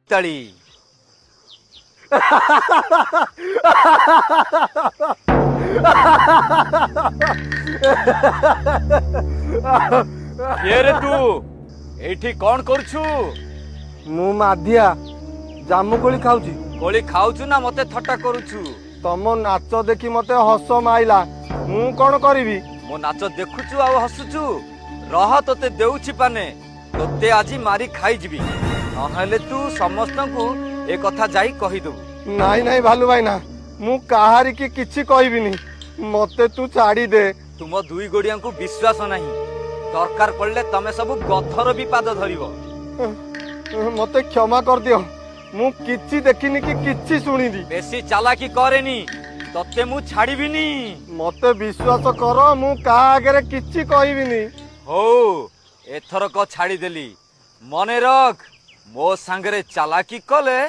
मिताली ये रे तू एठी कौन करछु? मु माधिया जामुकोली खाऊची। कोली खाउछु ना मते थट्टा करूछु? तम नाच देखी मते हस माइला मु कौन करिवी? मो नाच देखुछु आ हसुछु रह तोते देउछि पाने तोते आजी मारी खाई जिबी नहले तू समस्तंकु ए कथा जाई कहि दबु। नाई नाई भालू भाई ना मु काहारी की किछि कहबिनी मते तू छाड़ी दे। तुम दुई गोड़िया को विश्वास नहीं दरकार पड़ले तमे सब गथर भी पाद धरिबो। मते क्षमा कर दियो मु किछि देखिनी कि किछि सुनिनी। बेसी चालाकी करेनी तते मु छाड़ीबिनी। मते विश्वास कर मु का आगे किछि कहबिनी। हो एथर को छाड़ी देली मने रख मो संगरे चालाकी कले